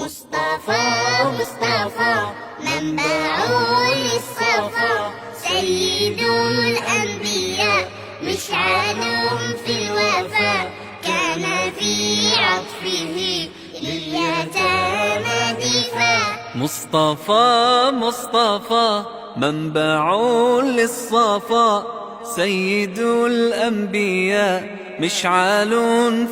مصطفى مصطفى منبع للصفا، سيد الأنبياء مشعل في الوفا، كان في عطفه لليتامى دفاع. مصطفى مصطفى منبع للصفا، سيد الأنبياء مشعل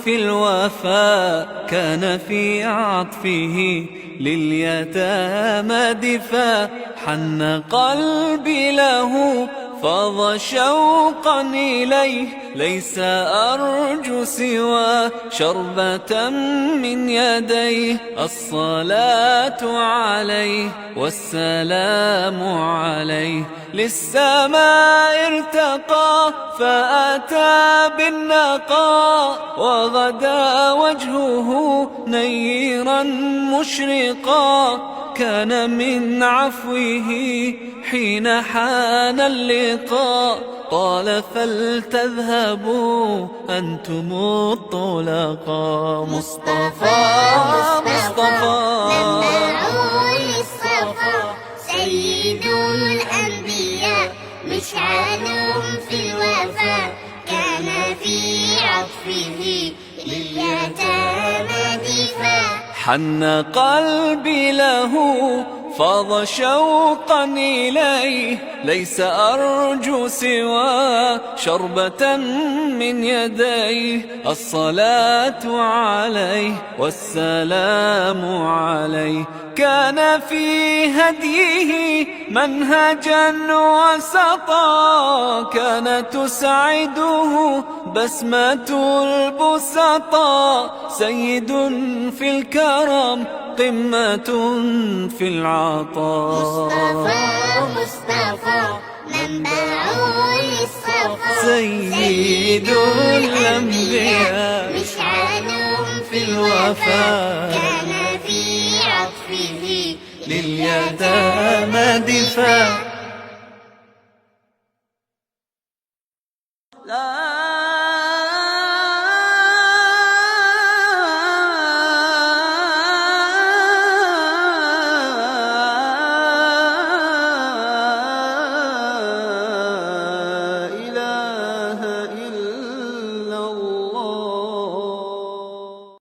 في الوفا، كان في عطفه لليتامى دفاع. حن قلبي له فاض شوقا إليه، ليس أرجو سوى شربة من يديه. الصلاة عليه والسلام عليه، للسماء ارتقى فأتى بالنقاء، وغدا وجهه نيرا مشرقا. كان من عفوه حين حان اللقاء، قال فلتذهبوا أنتم الطلقاء. مصطفى مصطفى منبع للصفا، سيد الأنبياء مشعل في الوفا، كان في عطفه لليتامى دفاع. حن قلبي له فاض شوقا إليه، ليس أرجو سوى شربة من يديه. الصلاة عليه والسلام عليه، كان في هديه منهجا وسطا، كان تسعده بسمة البسطاء. سيد في الكرم قمة في العطاء. مصطفى مصطفى منبع للصفا، سيد الأنبياء مشعل في الوفا، كان في عطفه لليتامى دفاع.